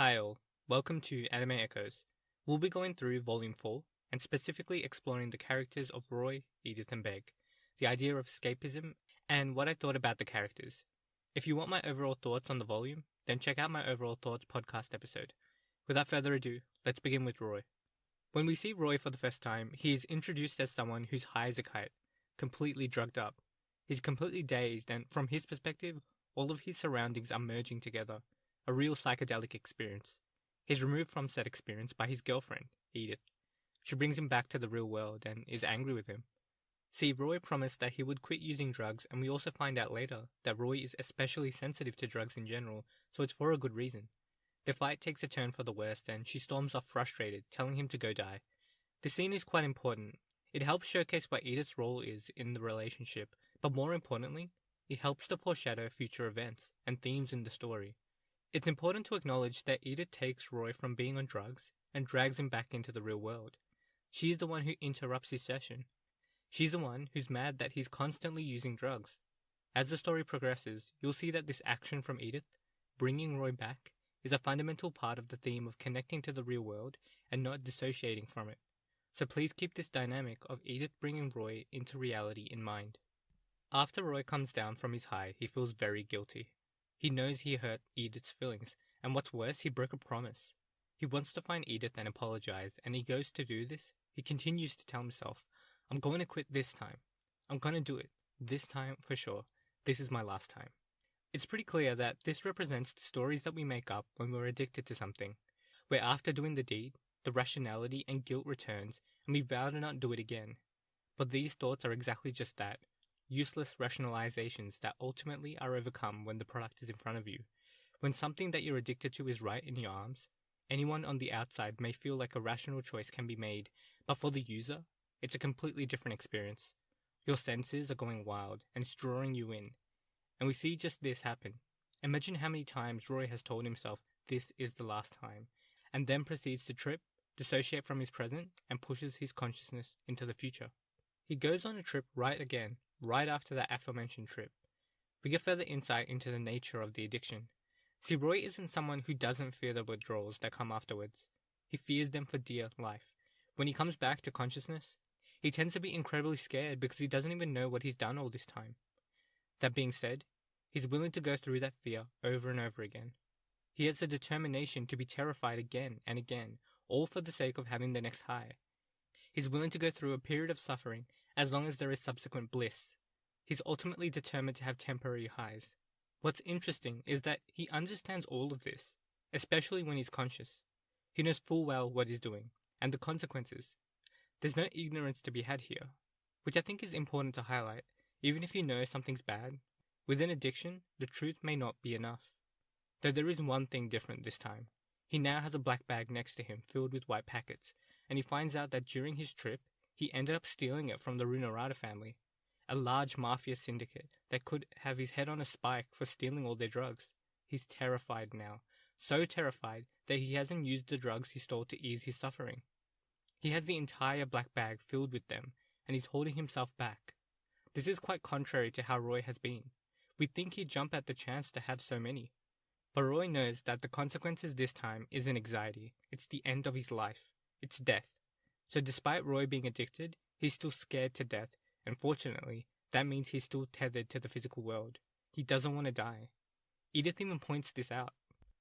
Hi all, welcome to Anime Echoes. We'll be going through Volume 4 and specifically exploring the characters of Roy, Edith and Begg, the idea of escapism, and what I thought about the characters. If you want my overall thoughts on the volume, then check out my Overall Thoughts podcast episode. Without further ado, let's begin with Roy. When we see Roy for the first time, he is introduced as someone who's high as a kite, completely drugged up. He's completely dazed, and from his perspective, all of his surroundings are merging together. A real psychedelic experience. He's removed from said experience by his girlfriend, Edith. She brings him back to the real world and is angry with him. See, Roy promised that he would quit using drugs, and we also find out later that Roy is especially sensitive to drugs in general, so it's for a good reason. The fight takes a turn for the worst and she storms off frustrated, telling him to go die. This scene is quite important. It helps showcase what Edith's role is in the relationship, but more importantly, it helps to foreshadow future events and themes in the story. It's important to acknowledge that Edith takes Roy from being on drugs and drags him back into the real world. She's the one who interrupts his session. She's the one who's mad that he's constantly using drugs. As the story progresses, you'll see that this action from Edith, bringing Roy back, is a fundamental part of the theme of connecting to the real world and not dissociating from it. So please keep this dynamic of Edith bringing Roy into reality in mind. After Roy comes down from his high, he feels very guilty. He knows he hurt Edith's feelings, and what's worse, he broke a promise. He wants to find Edith and apologize, and he goes to do this. He continues to tell himself, I'm going to quit this time. I'm going to do it. This time for sure. This is my last time. It's pretty clear that this represents the stories that we make up when we're addicted to something, where after doing the deed, the rationality and guilt returns, and we vow to not do it again. But these thoughts are exactly just that. Useless rationalizations that ultimately are overcome when the product is in front of you. When something that you're addicted to is right in your arms, anyone on the outside may feel like a rational choice can be made, but for the user, it's a completely different experience. Your senses are going wild, and it's drawing you in. And we see just this happen. Imagine how many times Roy has told himself this is the last time, and then proceeds to trip, dissociate from his present, and pushes his consciousness into the future. He goes on a trip right after that aforementioned trip. We get further insight into the nature of the addiction. See, Roy isn't someone who doesn't fear the withdrawals that come afterwards. He fears them for dear life. When he comes back to consciousness, he tends to be incredibly scared because he doesn't even know what he's done all this time. That being said, he's willing to go through that fear over and over again. He has the determination to be terrified again and again, all for the sake of having the next high. He's willing to go through a period of suffering as long as there is subsequent bliss. He's ultimately determined to have temporary highs. What's interesting is that he understands all of this, especially when he's conscious. He knows full well what he's doing, and the consequences. There's no ignorance to be had here, which I think is important to highlight. Even if you know something's bad, within addiction, the truth may not be enough. Though there is one thing different this time. He now has a black bag next to him filled with white packets, and he finds out that during his trip, he ended up stealing it from the Runarada family, a large mafia syndicate that could have his head on a spike for stealing all their drugs. He's terrified now, so terrified that he hasn't used the drugs he stole to ease his suffering. He has the entire black bag filled with them, and he's holding himself back. This is quite contrary to how Roy has been. We'd think he'd jump at the chance to have so many. But Roy knows that the consequences this time isn't anxiety, it's the end of his life. It's death. So despite Roy being addicted, he's still scared to death, and fortunately, that means he's still tethered to the physical world. He doesn't want to die. Edith even points this out.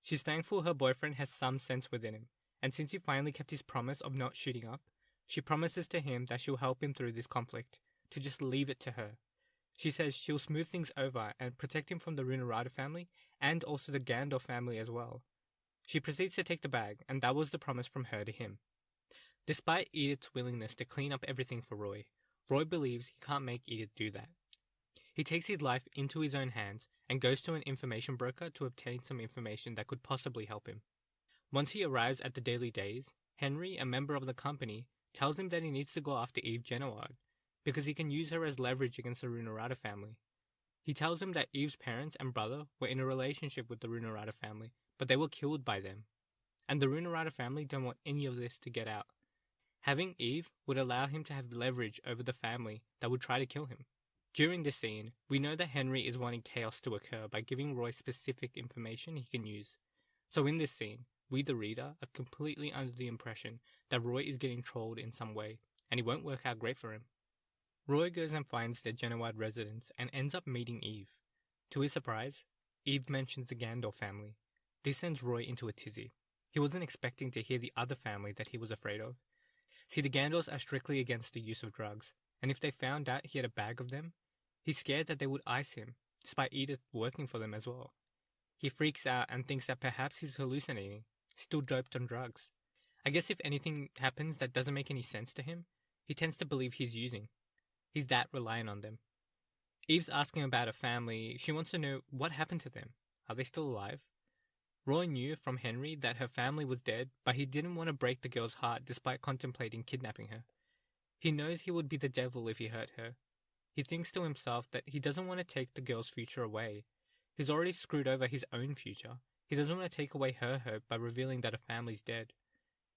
She's thankful her boyfriend has some sense within him, and since he finally kept his promise of not shooting up, she promises to him that she'll help him through this conflict, to just leave it to her. She says she'll smooth things over and protect him from the Runarada family, and also the Gandalf family as well. She proceeds to take the bag, and that was the promise from her to him. Despite Edith's willingness to clean up everything for Roy, Roy believes he can't make Edith do that. He takes his life into his own hands and goes to an information broker to obtain some information that could possibly help him. Once he arrives at the Daily Days, Henry, a member of the company, tells him that he needs to go after Eve Genoward, because he can use her as leverage against the Runarada family. He tells him that Eve's parents and brother were in a relationship with the Runarada family, but they were killed by them. And the Runarada family don't want any of this to get out. Having Eve would allow him to have leverage over the family that would try to kill him. During this scene, we know that Henry is wanting chaos to occur by giving Roy specific information he can use. So in this scene, we the reader are completely under the impression that Roy is getting trolled in some way, and it won't work out great for him. Roy goes and finds their Genoa residence and ends up meeting Eve. To his surprise, Eve mentions the Gandalf family. This sends Roy into a tizzy. He wasn't expecting to hear the other family that he was afraid of. See, the Gandalfs are strictly against the use of drugs, and if they found out he had a bag of them, he's scared that they would ice him, despite Edith working for them as well. He freaks out and thinks that perhaps he's hallucinating, still doped on drugs. I guess if anything happens that doesn't make any sense to him, he tends to believe he's using. He's that reliant on them. Eve's asking about her family. She wants to know what happened to them. Are they still alive? Roy knew from Henry that her family was dead, but he didn't want to break the girl's heart despite contemplating kidnapping her. He knows he would be the devil if he hurt her. He thinks to himself that he doesn't want to take the girl's future away. He's already screwed over his own future. He doesn't want to take away her hope by revealing that her family's dead.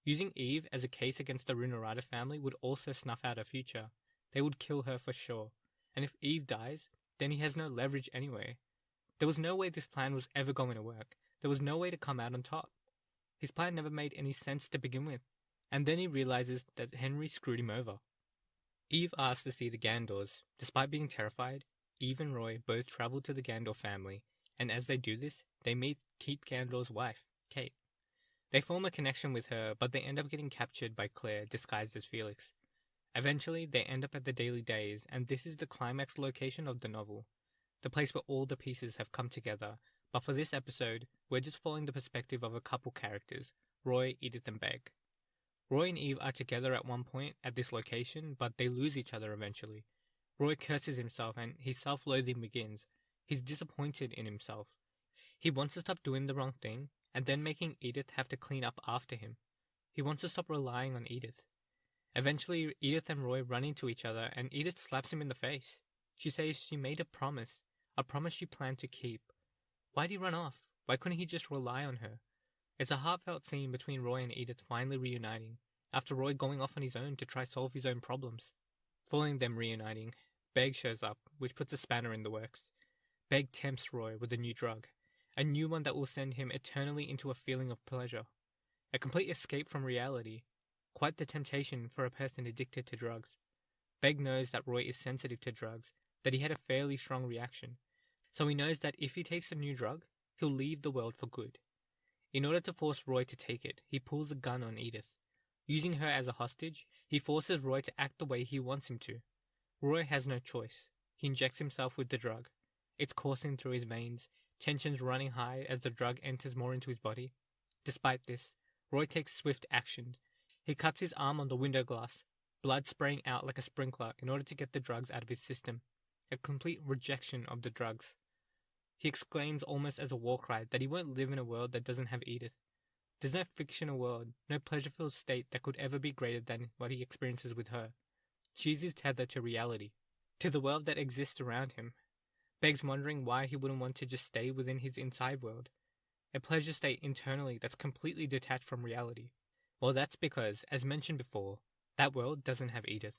Using Eve as a case against the Runarada family would also snuff out her future. They would kill her for sure. And if Eve dies, then he has no leverage anyway. There was no way this plan was ever going to work. There was no way to come out on top. His plan never made any sense to begin with. And then he realizes that Henry screwed him over. Eve asks to see the Gandors. Despite being terrified, Eve and Roy both travel to the Gandor family, and as they do this, they meet Keith Gandor's wife, Kate. They form a connection with her, but they end up getting captured by Claire, disguised as Felix. Eventually, they end up at the Daily Days, and this is the climax location of the novel, the place where all the pieces have come together, but for this episode, we're just following the perspective of a couple characters, Roy, Edith and Begg. Roy and Eve are together at one point at this location, but they lose each other eventually. Roy curses himself and his self-loathing begins. He's disappointed in himself. He wants to stop doing the wrong thing, and then making Edith have to clean up after him. He wants to stop relying on Edith. Eventually, Edith and Roy run into each other, and Edith slaps him in the face. She says she made a promise she planned to keep. Why'd he run off? Why couldn't he just rely on her? It's a heartfelt scene between Roy and Edith finally reuniting, after Roy going off on his own to try solve his own problems. Following them reuniting, Begg shows up, which puts a spanner in the works. Begg tempts Roy with a new drug, a new one that will send him eternally into a feeling of pleasure. A complete escape from reality. Quite the temptation for a person addicted to drugs. Begg knows that Roy is sensitive to drugs, that he had a fairly strong reaction, so he knows that if he takes a new drug, he'll leave the world for good. In order to force Roy to take it, he pulls a gun on Edith. Using her as a hostage, he forces Roy to act the way he wants him to. Roy has no choice. He injects himself with the drug. It's coursing through his veins, tensions running high as the drug enters more into his body. Despite this, Roy takes swift action. He cuts his arm on the window glass, blood spraying out like a sprinkler in order to get the drugs out of his system. A complete rejection of the drugs. He exclaims almost as a war cry that he won't live in a world that doesn't have Edith. There's no fictional world, no pleasureful state that could ever be greater than what he experiences with her. She's his tether to reality, to the world that exists around him. Begg's wondering why he wouldn't want to just stay within his inside world, a pleasure state internally that's completely detached from reality. Well, that's because, as mentioned before, that world doesn't have Edith.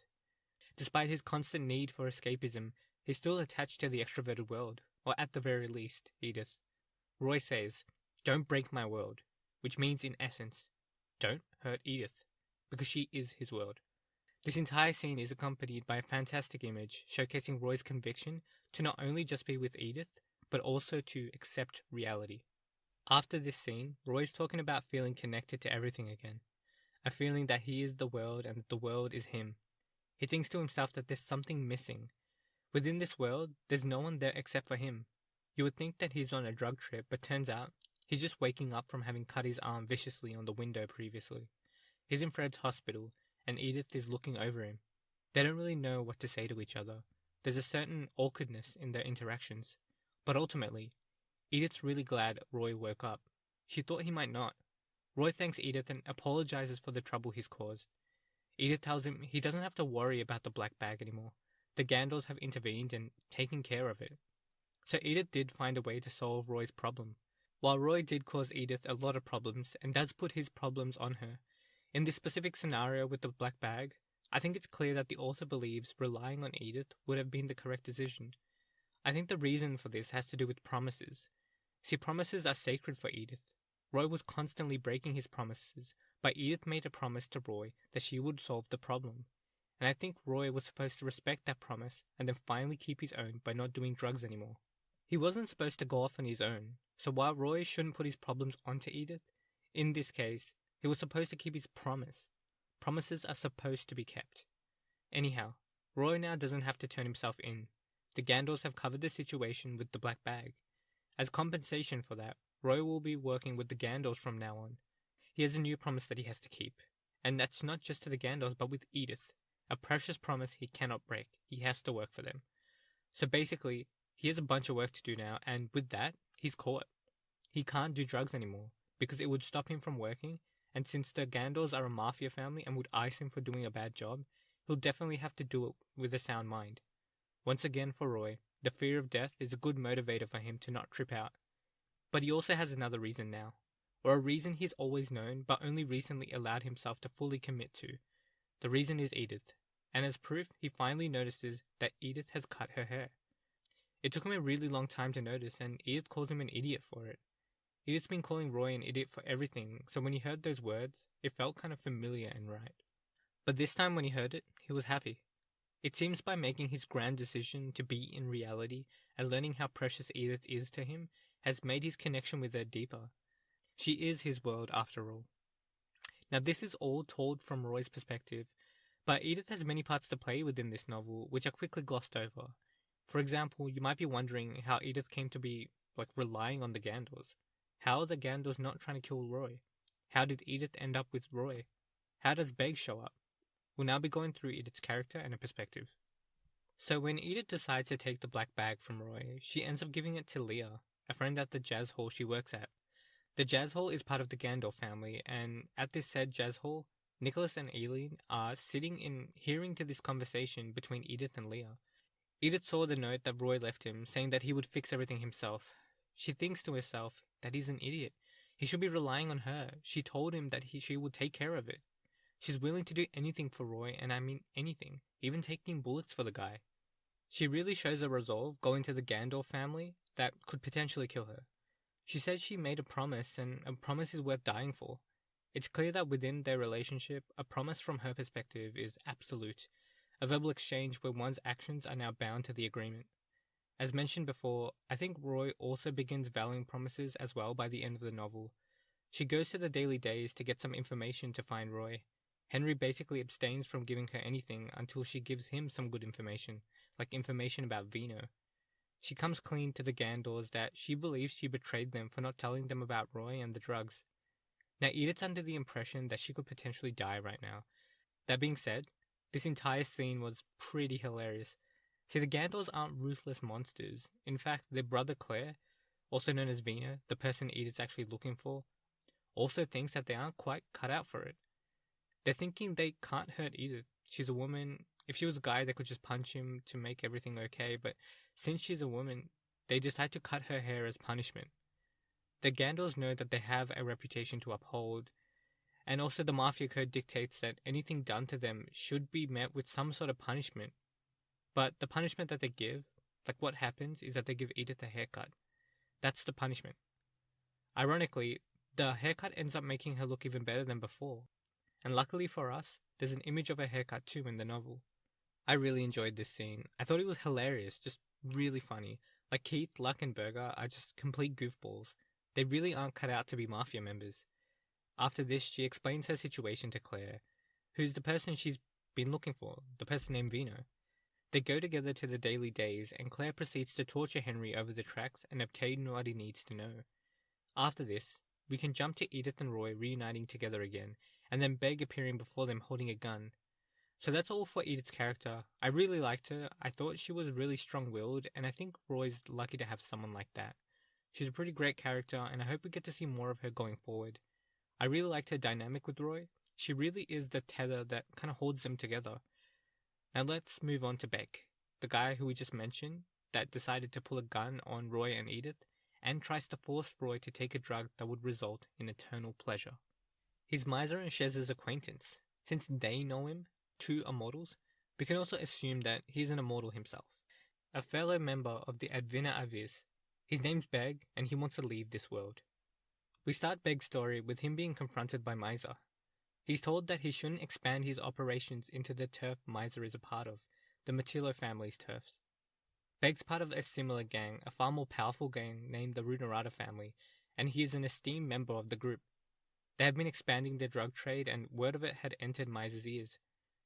Despite his constant need for escapism, he's still attached to the extroverted world, or at the very least, Edith. Roy says, "Don't break my world," which means in essence, don't hurt Edith, because she is his world. This entire scene is accompanied by a fantastic image showcasing Roy's conviction to not only just be with Edith, but also to accept reality. After this scene, Roy's talking about feeling connected to everything again, a feeling that he is the world and that the world is him. He thinks to himself that there's something missing. Within this world, there's no one there except for him. You would think that he's on a drug trip, but turns out he's just waking up from having cut his arm viciously on the window previously. He's in Fred's hospital, and Edith is looking over him. They don't really know what to say to each other. There's a certain awkwardness in their interactions. But ultimately, Edith's really glad Roy woke up. She thought he might not. Roy thanks Edith and apologizes for the trouble he's caused. Edith tells him he doesn't have to worry about the black bag anymore. The Gandals have intervened and taken care of it. So Edith did find a way to solve Roy's problem. While Roy did cause Edith a lot of problems and does put his problems on her, in this specific scenario with the black bag, I think it's clear that the author believes relying on Edith would have been the correct decision. I think the reason for this has to do with promises. See, promises are sacred for Edith. Roy was constantly breaking his promises, but Edith made a promise to Roy that she would solve the problem. And I think Roy was supposed to respect that promise and then finally keep his own by not doing drugs anymore. He wasn't supposed to go off on his own, so while Roy shouldn't put his problems onto Edith, in this case, he was supposed to keep his promise. Promises are supposed to be kept. Anyhow, Roy now doesn't have to turn himself in. The Gandals have covered the situation with the black bag. As compensation for that, Roy will be working with the Gandals from now on. He has a new promise that he has to keep. And that's not just to the Gandals, but with Edith. A precious promise he cannot break. He has to work for them. So basically, he has a bunch of work to do now, and with that, he's caught. He can't do drugs anymore, because it would stop him from working, and since the Gandals are a mafia family and would ice him for doing a bad job, he'll definitely have to do it with a sound mind. Once again for Roy, the fear of death is a good motivator for him to not trip out. But he also has another reason now, or a reason he's always known but only recently allowed himself to fully commit to. The reason is Edith, and as proof, he finally notices that Edith has cut her hair. It took him a really long time to notice, and Edith calls him an idiot for it. Edith's been calling Roy an idiot for everything, so when he heard those words, it felt kind of familiar and right. But this time when he heard it, he was happy. It seems by making his grand decision to be in reality and learning how precious Edith is to him has made his connection with her deeper. She is his world after all. Now this is all told from Roy's perspective, but Edith has many parts to play within this novel which are quickly glossed over. For example, you might be wondering how Edith came to be relying on the Gandals. How are the Gandals not trying to kill Roy? How did Edith end up with Roy? How does Begg show up? We'll now be going through Edith's character and her perspective. So when Edith decides to take the black bag from Roy, she ends up giving it to Leah, a friend at the jazz hall she works at. The jazz hall is part of the Gandalf family, and at this said jazz hall, Nicholas and Aileen are sitting in hearing to this conversation between Edith and Leah. Edith saw the note that Roy left him, saying that he would fix everything himself. She thinks to herself that he's an idiot. He should be relying on her. She told him that she would take care of it. She's willing to do anything for Roy, and I mean anything, even taking bullets for the guy. She really shows a resolve going to the Gandalf family that could potentially kill her. She says she made a promise, and a promise is worth dying for. It's clear that within their relationship, a promise from her perspective is absolute, a verbal exchange where one's actions are now bound to the agreement. As mentioned before, I think Roy also begins valuing promises as well by the end of the novel. She goes to the Daily Days to get some information to find Roy. Henry basically abstains from giving her anything until she gives him some good information, like information about Vino. She comes clean to the Gandals that she believes she betrayed them for not telling them about Roy and the drugs. Now Edith's under the impression that she could potentially die right now. That being said, this entire scene was pretty hilarious. See, the Gandals aren't ruthless monsters. In fact, their brother Claire, also known as Vino, the person Edith's actually looking for, also thinks that they aren't quite cut out for it. They're thinking they can't hurt Edith. She's a woman. If she was a guy, they could just punch him to make everything okay, but since she's a woman, they decide to cut her hair as punishment. The Gandals know that they have a reputation to uphold, and also the Mafia Code dictates that anything done to them should be met with some sort of punishment. But the punishment that they give, like what happens, is that they give Edith a haircut. That's the punishment. Ironically, the haircut ends up making her look even better than before. And luckily for us, there's an image of her haircut too in the novel. I really enjoyed this scene. I thought it was hilarious, just really funny. Like Keith, Luck, and Berger are just complete goofballs. They really aren't cut out to be mafia members. After this, she explains her situation to Claire, who's the person she's been looking for, the person named Vino. They go together to the Daily Days, and Claire proceeds to torture Henry over the tracks and obtain what he needs to know. After this, we can jump to Edith and Roy reuniting together again, and then Begg appearing before them holding a gun. So that's all for Edith's character. I really liked her. I thought she was really strong-willed, and I think Roy's lucky to have someone like that. She's a pretty great character, and I hope we get to see more of her going forward. I really liked her dynamic with Roy. She really is the tether that kind of holds them together. Now let's move on to Begg, the guy who we just mentioned that decided to pull a gun on Roy and Edith, and tries to force Roy to take a drug that would result in eternal pleasure. He's Miser and Shez's acquaintance. Since they know him, two immortals, we can also assume that he's an immortal himself. A fellow member of the Advina Avis. His name's Begg, and he wants to leave this world. We start Beg's story with him being confronted by Miser. He's told that he shouldn't expand his operations into the turf Miser is a part of, the Matillo family's turfs. Beg's part of a similar gang, a far more powerful gang named the Runarada family, and he is an esteemed member of the group. They have been expanding their drug trade, and word of it had entered Miser's ears.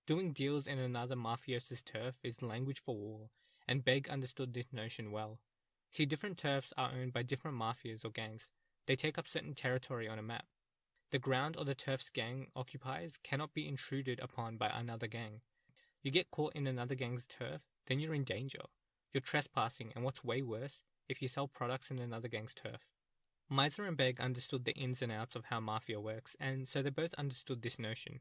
Doing deals in another mafioso's turf is language for war, and Begg understood this notion well. See, different turfs are owned by different mafias or gangs. They take up certain territory on a map. The ground or the turf's gang occupies cannot be intruded upon by another gang. You get caught in another gang's turf, then you're in danger. You're trespassing, and what's way worse, if you sell products in another gang's turf. Miser and Begg understood the ins and outs of how mafia works, and so they both understood this notion.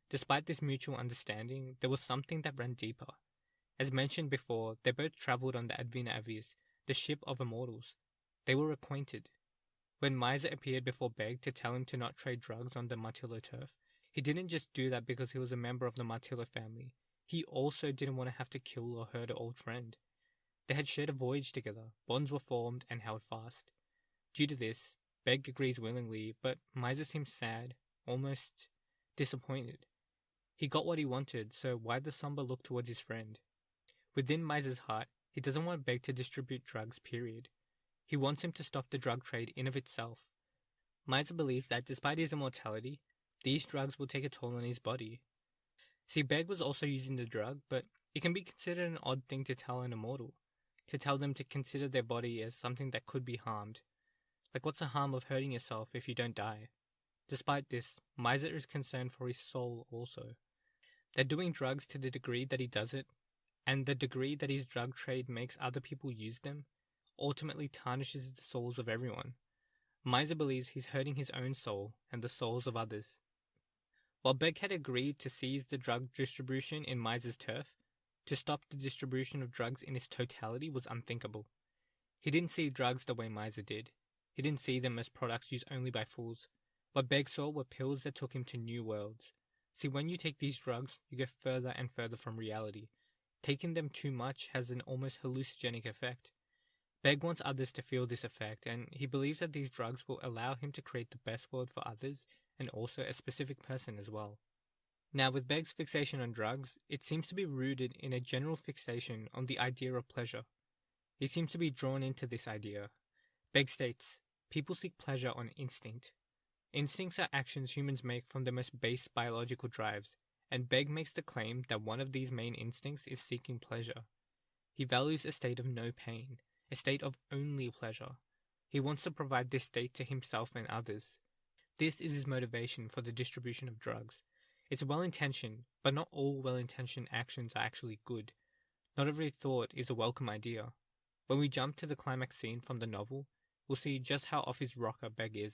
Despite this mutual understanding, there was something that ran deeper. As mentioned before, they both travelled on the Advina Avis, the ship of immortals. They were acquainted. When Miser appeared before Begg to tell him to not trade drugs on the Martillo turf, he didn't just do that because he was a member of the Martillo family. He also didn't want to have to kill or hurt an old friend. They had shared a voyage together, bonds were formed and held fast. Due to this, Begg agrees willingly, but Miser seems sad, almost disappointed. He got what he wanted, so why the somber look towards his friend? Within Miser's heart, he doesn't want Begg to distribute drugs, period. He wants him to stop the drug trade in of itself. Miser believes that despite his immortality, these drugs will take a toll on his body. See, Begg was also using the drug, but it can be considered an odd thing to tell an immortal, to tell them to consider their body as something that could be harmed. Like, what's the harm of hurting yourself if you don't die? Despite this, Miser is concerned for his soul also. They're doing drugs to the degree that he does it, and the degree that his drug trade makes other people use them, ultimately tarnishes the souls of everyone. Miser believes he's hurting his own soul and the souls of others. While Begg had agreed to seize the drug distribution in Miser's turf, to stop the distribution of drugs in its totality was unthinkable. He didn't see drugs the way Miser did. He didn't see them as products used only by fools. What Begg saw were pills that took him to new worlds. See, when you take these drugs, you get further and further from reality. Taking them too much has an almost hallucinogenic effect. Begg wants others to feel this effect, and he believes that these drugs will allow him to create the best world for others, and also a specific person as well. Now, with Begg's fixation on drugs, it seems to be rooted in a general fixation on the idea of pleasure. He seems to be drawn into this idea. Begg states, people seek pleasure on instinct. Instincts are actions humans make from the most base biological drives, and Begg makes the claim that one of these main instincts is seeking pleasure. He values a state of no pain, a state of only pleasure. He wants to provide this state to himself and others. This is his motivation for the distribution of drugs. It's well-intentioned, but not all well-intentioned actions are actually good. Not every thought is a welcome idea. When we jump to the climax scene from the novel, we'll see just how off his rocker Begg is.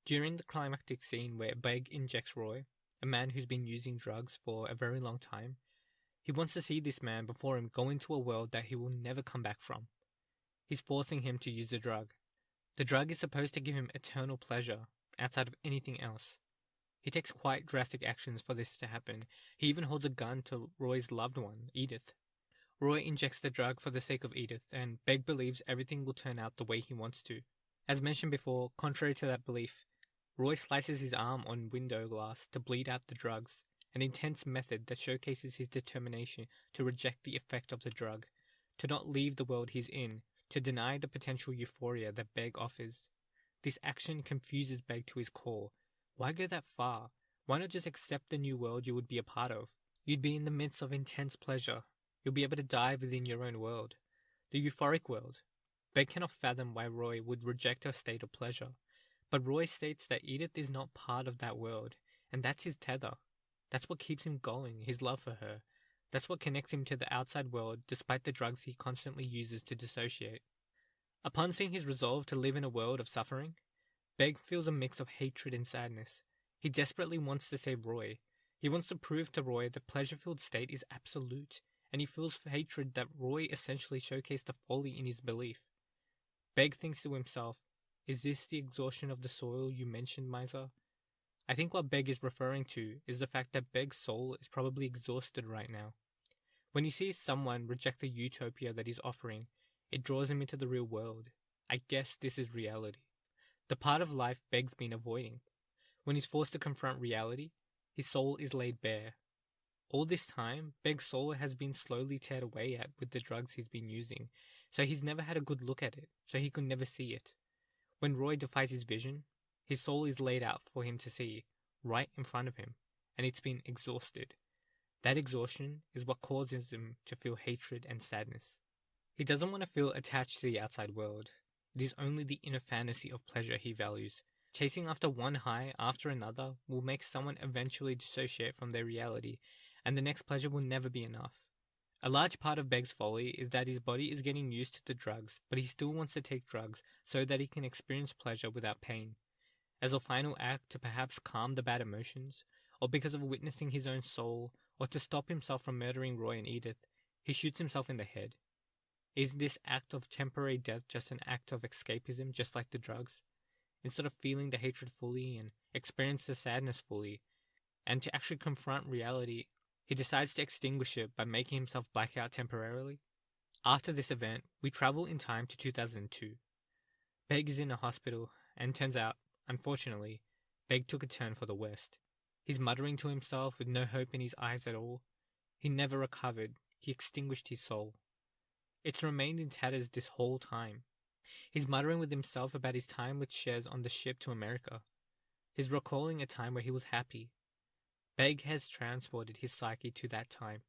During the climactic scene where Begg injects Roy, a man who's been using drugs for a very long time, he wants to see this man before him go into a world that he will never come back from. He's forcing him to use the drug. The drug is supposed to give him eternal pleasure, outside of anything else. He takes quite drastic actions for this to happen. He even holds a gun to Roy's loved one, Edith. Roy injects the drug for the sake of Edith, and Begg believes everything will turn out the way he wants to. As mentioned before, contrary to that belief, Roy slices his arm on window glass to bleed out the drugs, an intense method that showcases his determination to reject the effect of the drug, to not leave the world he's in, to deny the potential euphoria that Begg offers. This action confuses Begg to his core. Why go that far? Why not just accept the new world you would be a part of? You'd be in the midst of intense pleasure. You'll be able to dive within your own world, the euphoric world. Begg cannot fathom why Roy would reject her state of pleasure, but Roy states that Edith is not part of that world, and that's his tether. That's what keeps him going, his love for her. That's what connects him to the outside world despite the drugs he constantly uses to dissociate. Upon seeing his resolve to live in a world of suffering, Begg feels a mix of hatred and sadness. He desperately wants to save Roy. He wants to prove to Roy the pleasure-filled state is absolute, and he feels hatred that Roy essentially showcased the folly in his belief. Begg thinks to himself, is this the exhaustion of the soil you mentioned, Miser? I think what Begg is referring to is the fact that Begg's soul is probably exhausted right now. When he sees someone reject the utopia that he's offering, it draws him into the real world. I guess this is reality. the part of life Beg's been avoiding. When he's forced to confront reality, his soul is laid bare. All this time, Beg's soul has been slowly teared away at with the drugs he's been using, so he's never had a good look at it, so he could never see it. When Roy defies his vision, his soul is laid out for him to see, right in front of him, and it's been exhausted. That exhaustion is what causes him to feel hatred and sadness. He doesn't want to feel attached to the outside world. It is only the inner fantasy of pleasure he values. Chasing after one high after another will make someone eventually dissociate from their reality, and the next pleasure will never be enough. A large part of Beg's folly is that his body is getting used to the drugs, but he still wants to take drugs so that he can experience pleasure without pain. As a final act to perhaps calm the bad emotions, or because of witnessing his own soul, or to stop himself from murdering Roy and Edith, he shoots himself in the head. Is this act of temporary death just an act of escapism, just like the drugs? Instead of feeling the hatred fully and experience the sadness fully, and to actually confront reality, he decides to extinguish it by making himself black out temporarily. After this event, we travel in time to 2002. Begg is in a hospital, and turns out, unfortunately, Begg took a turn for the worst. He's muttering to himself with no hope in his eyes at all. He never recovered. He extinguished his soul. It's remained in tatters this whole time. He's muttering with himself about his time with Shez on the ship to America. He's recalling a time where he was happy. Begg has transported his psyche to that time.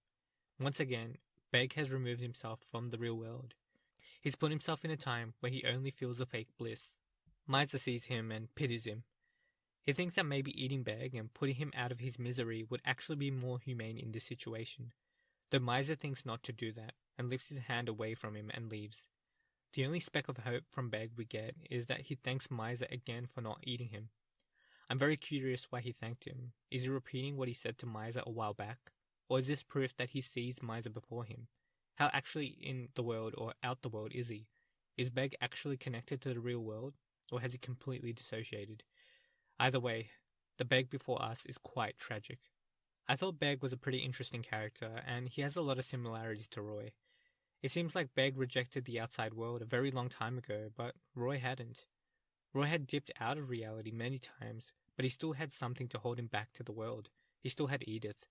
Once again, Begg has removed himself from the real world. He's put himself in a time where he only feels a fake bliss. Miser sees him and pities him. He thinks that maybe eating Begg and putting him out of his misery would actually be more humane in this situation, though Miser thinks not to do that and lifts his hand away from him and leaves. The only speck of hope from Begg we get is that he thanks Miser again for not eating him. I'm very curious why he thanked him. Is he repeating what he said to Miser a while back? Or is this proof that he sees Miser before him? How actually in the world or out the world is he? Is Begg actually connected to the real world, or has he completely dissociated? Either way, the Begg before us is quite tragic. I thought Begg was a pretty interesting character, and he has a lot of similarities to Roy. It seems like Begg rejected the outside world a very long time ago, but Roy hadn't. Roy had dipped out of reality many times, but he still had something to hold him back to the world. He still had Edith,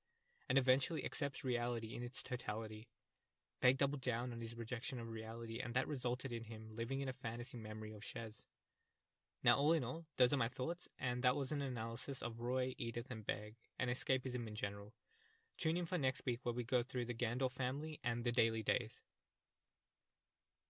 and eventually accepts reality in its totality. Begg doubled down on his rejection of reality, and that resulted in him living in a fantasy memory of Shez. Now, all in all, those are my thoughts, and that was an analysis of Roy, Edith, and Begg, and escapism in general. Tune in for next week where we go through the Gandalf family and the Daily Days.